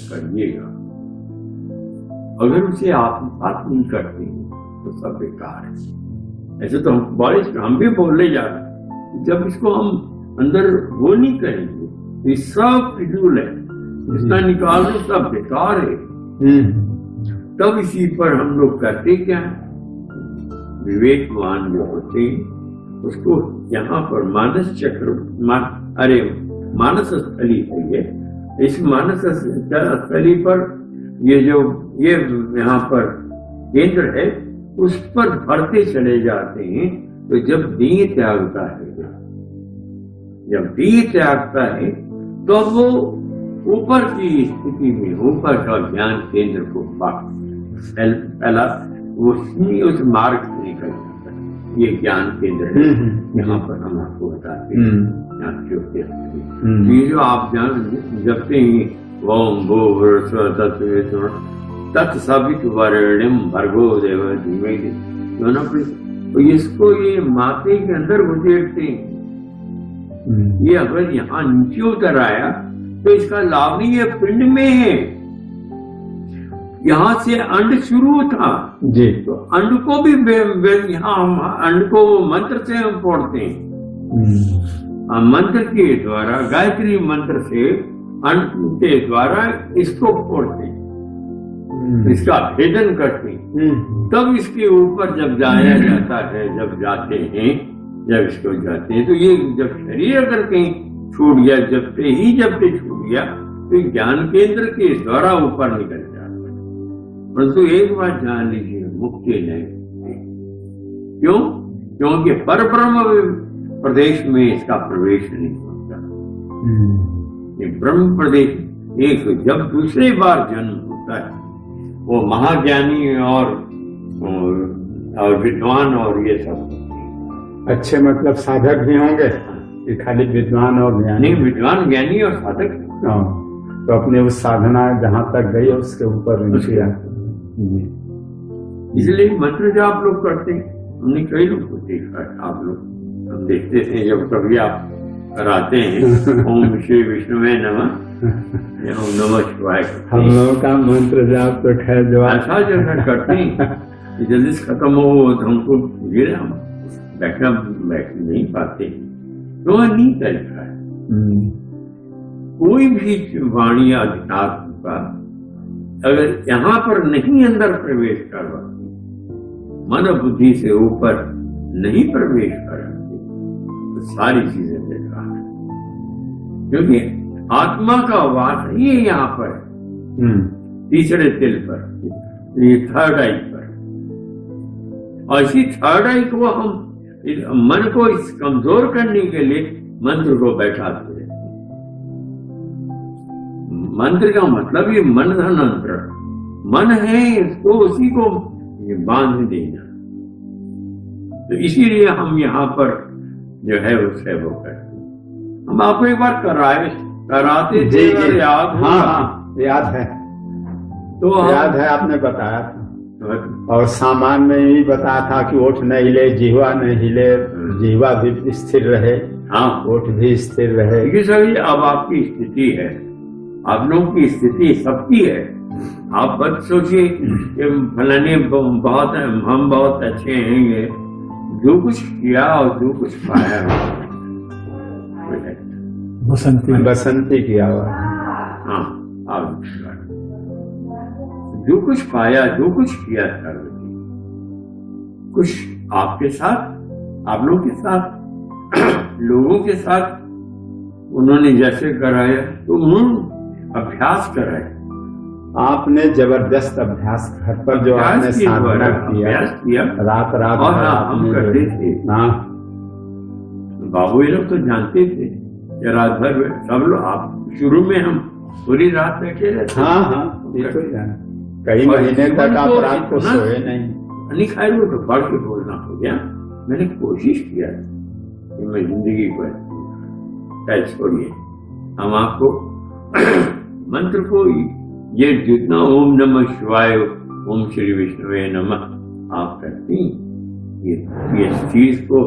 करिएगा। अगर उसे आत्मसात नहीं करते हैं तो सब बेकार है। ऐसे तो हम भी बोलने जा रहे हैं, जब इसको हम अंदर वो नहीं करेंगे तो ये सब फिजूल है, इसका निकाल दो सब बेकार है। तब इसी पर हम लोग करते क्या है, विवेकवान जो होते हैं उसको यहाँ पर मानस चक्र मानस स्थली है, इस मानस स्थली पर ये जो ये यहाँ पर केंद्र है उस पर भरते चले जाते हैं। तो जब देह त्यागता है तो वो ऊपर की स्थिति में ऊपर का ज्ञान केंद्र को पहला उस मार्ग से निकल जाता है। ये ज्ञान केंद्र है, यहाँ पर हम आपको बताते हैं। ये जो आप जपते हैं ओम भूर्भुवस्सुः तत्सवितुर्वरेण्यं भर्गो देवस्य धीमहि, तो इसको ये माथे के अंदर घुसेड़ते हैं। ये अगर यहाँ नीचे उतर आया तो इसका लाभ नहीं, है पिंड में है। यहाँ से अंड शुरू था जी, तो अंड को भी यहाँ अंड को मंत्र से हम पढ़ते हैं। मंत्र के द्वारा गायत्री मंत्र से अंड के द्वारा इसको फोड़ते, इसका भेदन करते, तब इसके ऊपर जब जाया जाता है, जब जाते हैं, जब इसको जाते हैं, तो ये जब शरीर अगर कहीं छूट गया, जब से छूट गया तो ज्ञान केंद्र के द्वारा ऊपर निकल जाता है। परंतु एक बात जान लीजिए, मुक्ति नहीं। क्यों? क्योंकि परब्रह्म प्रदेश में इसका प्रवेश नहीं होता। ये ब्रह्म प्रदेश एक जब दूसरे बार जन्म होता है, वो महाज्ञानी और विद्वान और ये सब अच्छे मतलब साधक भी होंगे, ये खाली विद्वान और ज्ञानी? विद्वान ज्ञानी और साधक। तो अपने उस साधना जहाँ तक गई उसके ऊपर इसलिए मंत्र जो आप लोग करते हैं, हमने कई लोग को देखा है, आप लोग हम देखते थे जब कभी आप कराते हैं ओम श्री विष्णुवे नमः, ओम नमः शिवाय, हम लोगों का मंत्र जाप तो खैर जो ऐसा जगह करते हैं जल्दी से खत्म हो तो हमको गिरे, हम बैठ नहीं पाते, तो नहीं तरीका है। कोई भी वाणी अध्यात्म का अगर यहाँ पर नहीं अंदर प्रवेश करवाती, मन बुद्धि से ऊपर नहीं प्रवेश कराती, तो सारी चीजें बेकार है। क्योंकि आत्मा का वास ही है यहाँ पर, तीसरे तिल पर, ये थर्ड आई पर, और इसी थर्ड आई को हम मन को इस कमजोर करने के लिए मंत्र को बैठाते हैं। मंत्र का मतलब ये मन धनंत्र, मन है इसको उसी को बांध देना। तो इसीलिए हम यहाँ पर जो है उससे वो करते हैं। हम आपको एक बार कराते थे, याद? हाँ, याद है। तो याद है, आपने बताया था। और सामान में ही बताया था कि ओठ न हिले, जीवा न हिले, जीवा भी स्थिर रहे, हाँ, ओठ भी स्थिर रहे। देखिए सर, अब आपकी स्थिति है, आप लोगों की स्थिति सबकी है। आप बस सोचिए कि फलाने बहुत हम बहुत अच्छे हैं, ये जो कुछ किया और जो कुछ पाया बसंती की आवाज। हाँ, आप जो कुछ पाया, जो कुछ किया था, कुछ आपके साथ, आप लोगों के साथ, लोगों के साथ उन्होंने जैसे कराया तो उन्होंने अभ्यास कराया। आपने जबरदस्त अभ्यास घर पर जो आपने साधना किया, रात और हम करते थे। हाँ, बाबू ये लोग तो जानते थे कि रात भर सब लोग, आप शुरू में हम पूरी रात बैठे रहते। हाँ हाँ, कई महीने तक आप रात को सोए नहीं। खैर वो तो बढ़ के बोलना हो गया। मैंने कोशिश किया कि मैं जिंदगी पर छोड़िए, हम आपको मंत्र को ये जितना ओम नमः शिवाय, ओम श्री विष्णुवे नमः आप करती, ये चीज को,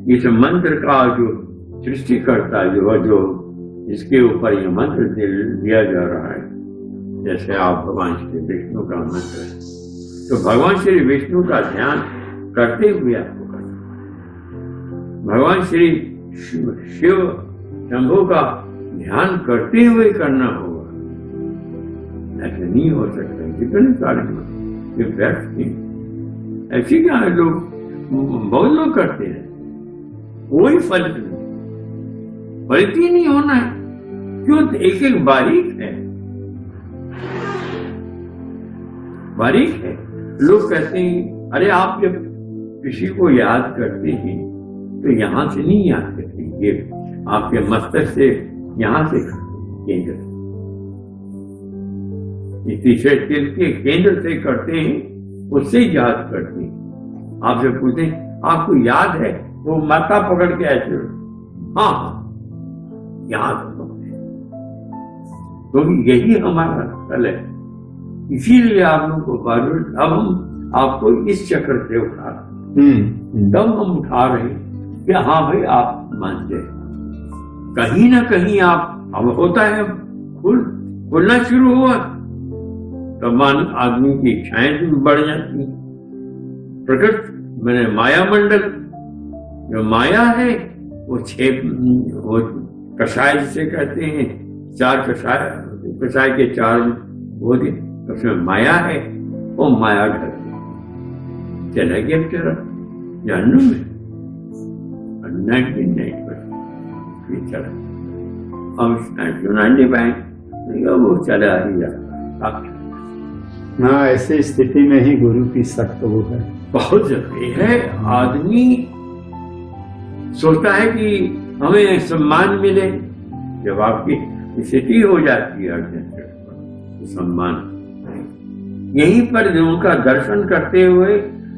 इस मंत्र का जो सृष्टि करता जो इसके ऊपर ये मंत्र दिया जा रहा है, जैसे आप भगवान श्री विष्णु का मंत्र है, तो भगवान श्री विष्णु का ध्यान करते हुए आपको करना, भगवान श्री शिव शंभु का ध्यान करते हुए करना होगा। ऐसे नहीं हो सकता, कितने सारे ये व्यर्थ नहीं। ऐसे क्या है, लोग बहुत लोग करते हैं, कोई फलित नहीं, फलित ही नहीं होना है। क्यों? एक एक बारीक है, बारीक है। लोग कहते हैं अरे आप जब किसी को याद करते हैं तो यहां से नहीं याद करते, ये आपके मस्तक से यहां से केंद्र, तीसरे तिल के केंद्र से करते हैं, उससे याद करते हैं। आपसे पूछते हैं आपको याद है, वो माथा पकड़ के ऐसे, हाँ याद हो, क्योंकि यही हमारा स्थल है। इसीलिए आप लोगों को बार अब हम आपको इस चक्र से उठा, तब हम उठा रहे हैं कि हाँ भाई आप मानते हैं। कहीं ना कहीं आप, अब होता है खुलना शुरू हुआ तब आदमी की इच्छाएं भी बढ़ जाती हैं। प्रकृति मैंने माया मंडल, जो माया है वो वो कषाय जिसे कहते हैं, चार कषाय के चार वो उसमें माया है, वो माया घर चला गया बेचारा जानू में 99% चला, अब 95 वो चला ही जाता। हाँ, ऐसी स्थिति में ही गुरु की सख्त वो है, बहुत जरूरी है। आदमी सोचता है कि हमें सम्मान मिले, जब आपकी स्थिति हो जाती है अर्जुन, सम्मान यहीं पर जो उनका दर्शन करते हुए,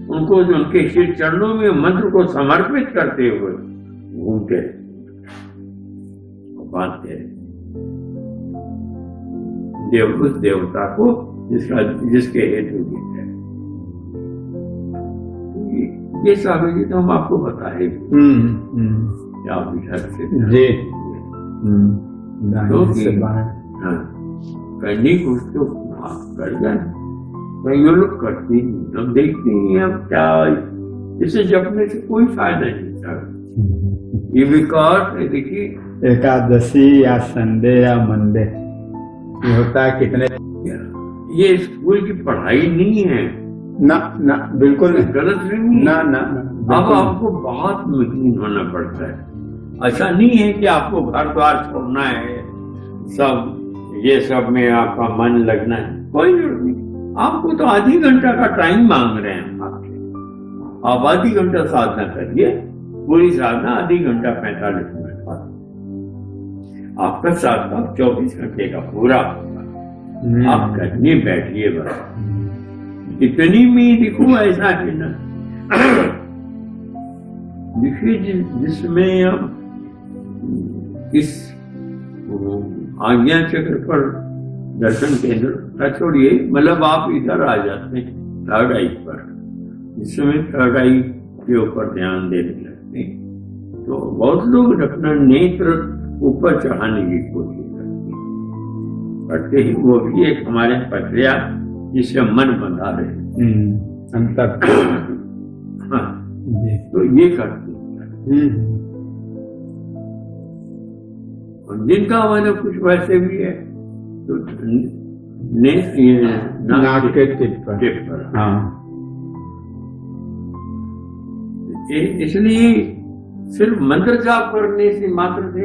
उनको जो उनके श्री चरणों में मंत्र को समर्पित करते हुए घूमते बांधते उस देवता को जिसके हेतु है। ये सागर जी तो हम आपको बताए आप विचार से जी, करने को उसको कर जाए, ये लोग करते ही, हम देखते ही अब क्या इसे जपने से कोई फायदा नहीं सर। ये विकार है, देखिए एकादशी या संडे या मंडे ये होता है कितने, ये स्कूल की पढ़ाई नहीं है ना, ना बिल्कुल गलत नहीं, ना ना, अब आपको बहुत महीन होना पड़ता है। ऐसा नहीं है कि आपको घर द्वार छोड़ना है, सब ये सब में आपका मन लगना है, कोई जरूरत नहीं। आपको तो आधी घंटा का टाइम मांग रहे हैं आपसे, आप आधी घंटा साधना करिए, पूरी साधना आधी घंटा 45 मिनट बाद, आपका साधना 24 घंटे का पूरा होगा। आप करने बैठिए बस, इतनी में देखो ऐसा है ना, देखिए जिसमें अब इस आज्ञा चक्र पर दर्शन केंद्र का छोड़िए, मतलब आप इधर आ जाते हैं थर्ड आई पर, इस समय थर्ड आई के ऊपर ध्यान देने लगते हैं, तो बहुत लोग अपना नेत्र ऊपर चढ़ाने की कोशिश करते हैं। वो भी एक हमारे प्रक्रिया जिससे मन बंधा रहे अंतर, हाँ तो ये करते हैं। और जिनका मैंने कुछ वैसे भी है तो नाक के टिप पर, हाँ, इसलिए सिर्फ मंत्र जाप करने से मात्र से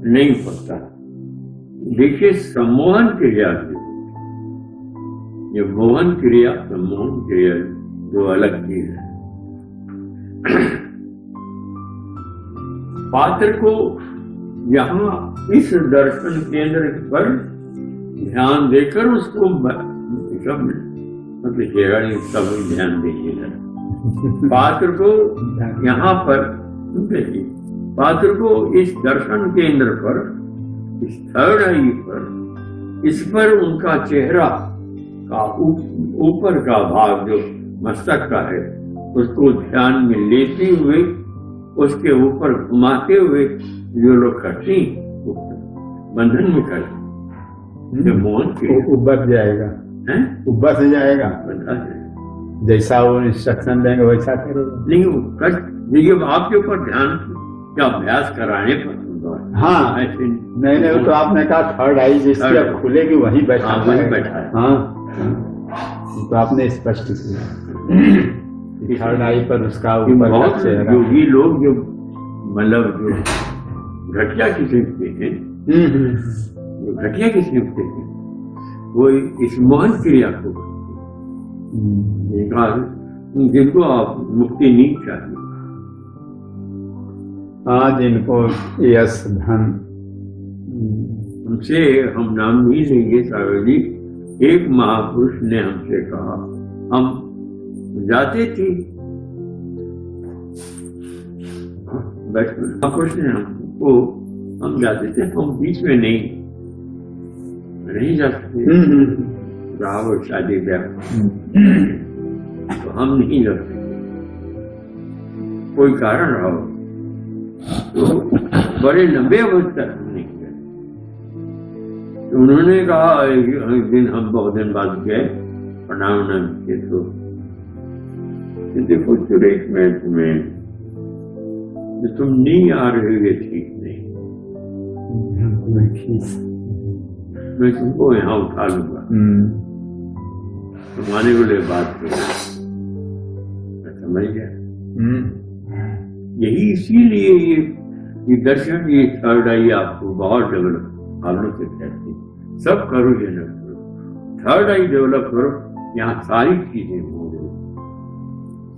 नहीं होता। देखिए सम्मोहन क्रिया से, ये मोहन क्रिया सम्मोहन क्रिया जो अलग चीज है। पात्र को यहाँ इस दर्शन केंद्र पर ध्यान देकर उसको सब लिखिएगा, सब ध्यान दीजिएगा। पात्र को यहाँ पर देखिए, पात्र को इस दर्शन केंद्र पर, इस थर्ड आई पर, इस पर उनका चेहरा का ऊपर का भाग जो मस्तक का है उसको ध्यान में लेते हुए, उसके ऊपर घुमाते हुए जो लोग करते हैं बंधन में करते, जो मोहन क्रिया उबत जाएगा, है, उबत जाएगा, बता दें। जैसा वो इंस्ट्रक्शन देंगे वैसा करेगा। नहीं वो कर देखिए, आपके ऊपर ध्यान का अभ्यास कराने पर होगा। हाँ, ऐसे नहीं वो तो आपने कहा थर्ड आई जिसकी Third अब खुलेगी वही बैठा हाँ, वही है। बैठा है। हाँ, ये तो आपने स्पष्ट किया, थर्ड आई पर उसका कि ऊपर का बहुत चेहरा। योगी लोग जो मतलब जो घटिया किस्म के हैं, जो घटिया किस्म के हैं, वो इस मोहन क्रिया को जिनको आप मुक्ति नहीं चाहिए। हाँ, जिनको यश धन, हमसे हम नाम नहीं लेंगे सागर जी, एक महापुरुष ने हमसे कहा, हम जाते थे बचपन, महापुरुष ने हमको, हम जाते थे, हम बीच में नहीं जा सकते, राह शादी ब्याह तो हम नहीं जा सकते, कोई कारण रहा हो, तो बड़े लंबे अवधि तक हम नहीं गए। तो उन्होंने कहा एक दिन, हम बहुत दिन बाद गए प्रणाम किए, तो देखो ट्रीटमेंट में जो तुम नहीं आ रहे हो ये ठीक नहीं, मैं तुमको यहाँ उठा लूंगा, तुम आने वाले बात करो। मैं समझ गया, यही इसीलिए ये दर्शन, ये थर्ड आई आपको बहुत डेवलप भावना से कहती, सब करो ये न करो, थर्ड आई डेवलप करो, यहाँ सारी चीजें मौजूद,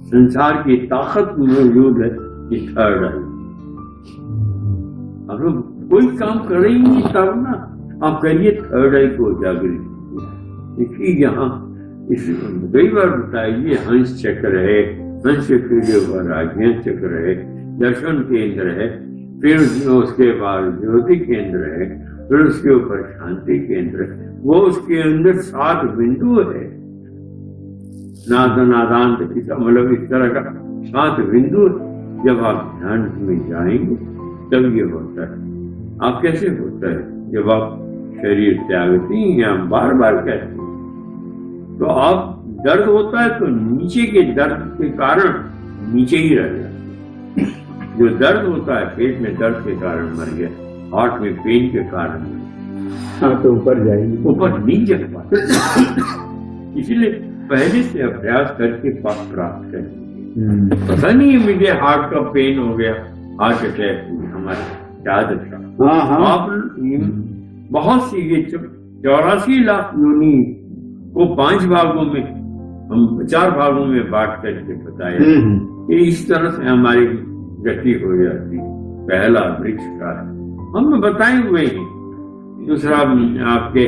संसार की ताकत मौजूद है, ये थर्ड आई। अब लोग कोई काम कर ही नहीं तब ना, आप करिए थर्ड आई को जागृत। देखिए यहाँ इस कई बार बताइए, हंस चक्र है, हंस चक्र के ऊपर आज्ञा चक्र है, दर्शन केंद्र है, फिर उसके बाद ज्योति केंद्र है, फिर उसके ऊपर शांति केंद्र है, वो उसके अंदर 7 बिंदु है, नादान मतलब इस तरह का 7 बिंदु है। जब आप ध्यान में जाएंगे तब ये होता है। आप कैसे होता है, जब आप शरीर त्यागते हैं या बार बार कहते हैं, तो आप दर्द होता है तो नीचे के दर्द के कारण नीचे ही रह जाते, जो दर्द होता है पेट में दर्द के कारण मर गया, हार्ट में पेन के कारण मर गया, हाँ तो ऊपर जाएगी, ऊपर नहीं जा पाते। इसलिए पहले से अभ्यास करके पास प्राप्त करेंगे। पता नहीं मुझे हार्ट का पेन हो गया, हार्ट अटैक हमारे याद रखा। आप बहुत सी ये 84 लाख योनि को 5 भागों में, हम 4 भागों में बांट करके बताया कि इस तरह से हमारी गति हो जाती। पहला वृक्ष का हम बताए हुए हैं, दूसरा आपके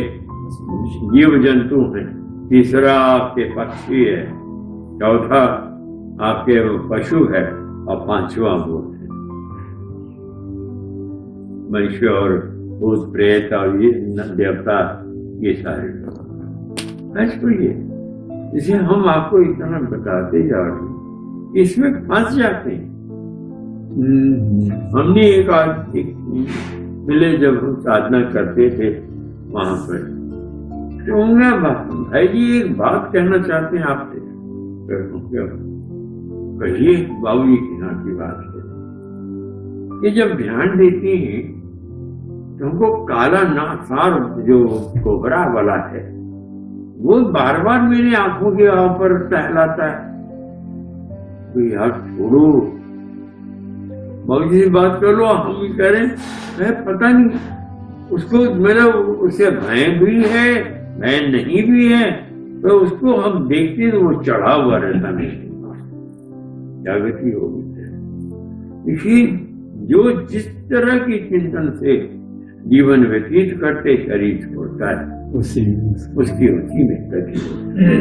जीव जंतु हैं, तीसरा आपके पक्षी है, चौथा आपके पशु है, और 5वां भूत है, मनुष्य और भूत प्रेत और ये देवता, ये सारे लोग। तो ये इसे हम आपको इतना बताते जा रहे हैं, इसमें फंस जाते हैं। हमने एक मिले जब हम साधना करते थे वहां पर, तो भाई जी एक बात कहना चाहते हैं आपसे। कहिए बाबू जी की नाम की बात है कि जब ध्यान देते हैं तो हमको काला नासार जो कोबरा वाला है वो बार बार मेरी आंखों के ऊपर टहलाता है। तो यार छोड़ो, बाबू जी से बात कर लो, हम भी करें। पता नहीं उसको मेरा उससे भय भी है, भय नहीं भी है, तो उसको हम देखते तो वो चढ़ा हुआ रहता नहीं, जागृति हो गई। इसी जो जिस तरह की चिंतन से जीवन व्यतीत करते शरीर छोड़ता है, उसकी में गति होती है।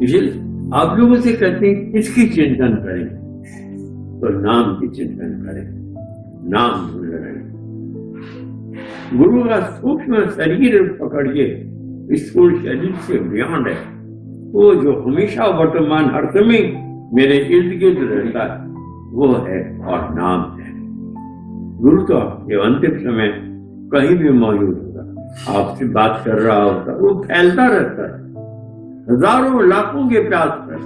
इसलिए आप लोगों से कहते हैं किसकी चिंतन करें, तो नाम की चिंतन करें, नाम ढूंढ रहे। गुरु का सूक्ष्म शरीर पकड़िए, स्थूल शरीर से बियॉन्ड है, वो जो हमेशा वर्तमान हर समय मेरे इर्द गिर्द रहता है, वो है और नाम है। गुरु तो ये अंतिम समय कहीं भी मौजूद होगा, आपसे बात कर रहा होता, वो फैलता रहता है, हजारों लाखों के प्यास पर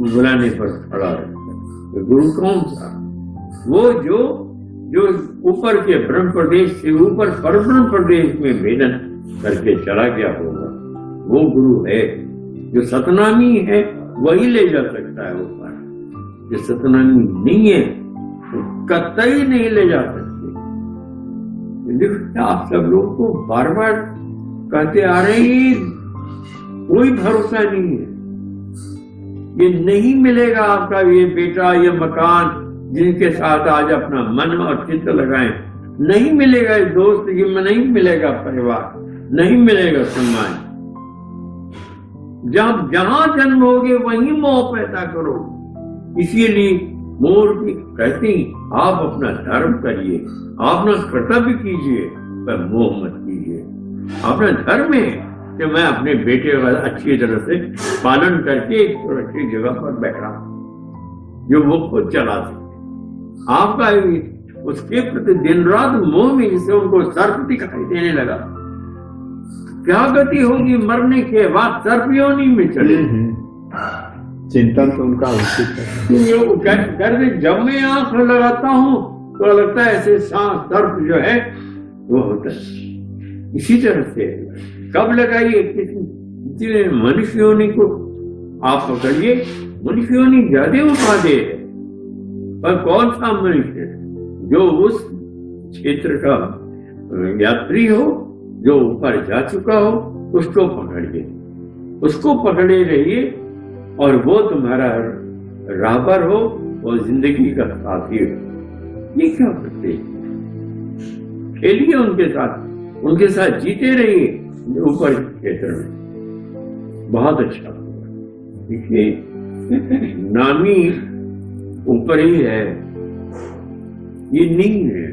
बुलाने पर खड़ा रहता है। तो गुरु कौन सा? वो जो ऊपर के ब्रह्म प्रदेश से ऊपर परब्रह्म प्रदेश में भेदन करके चला गया होगा, वो गुरु है। जो सतनामी है वही ले जा सकता है ऊपर, जो सतनामी नहीं है तो कतई नहीं ले जा सकते। देखो आप सब लोग को बार बार कहते आ रहे हैं, कोई भरोसा नहीं है, ये नहीं मिलेगा आपका ये बेटा, ये मकान जिनके साथ आज अपना मन और चित्त लगाएं, नहीं मिलेगा ये दोस्त, ये नहीं मिलेगा परिवार, नहीं मिलेगा सम्मान। जब जहां जन्म होगे वहीं मोह पैदा करो। इसीलिए मूर्ति कहती आप अपना धर्म करिए, अपना कर्तव्य कीजिए, पर मोह मत कीजिए। अपना धर्म है कि मैं अपने बेटे का अच्छी तरह से पालन करके एक सुरक्षित जगह पर बैठा जो वो खुद चला सके। आपका उसके प्रति दिन रात मोह में जिसे उनको सर्प दिखाई देने लगा, क्या गति होगी मरने के बाद? सर्प योनि में चले। चिंतन तो उनका उचित है। जब मैं आंख लगाता हूं तो लगता है ऐसे सर्प जो है वो होता है। इसी तरह से कब लगाइए किसी मनुष्य योनि को आप पकड़िए, मनुष्य योनि ज्यादा उपाधे है, पर कौन सा मनुष्य जो उस क्षेत्र का यात्री हो, जो ऊपर जा चुका हो, उसको पकड़िए, उसको पकड़े रहिए और वो तुम्हारा राहबर हो, वो जिंदगी का साथी हो। ये क्या करते, खेलिए उनके साथ जीते रहिए ऊपर क्षेत्र में, बहुत अच्छा होगा। देखिए नामी ऊपर ही है, ये नहीं है,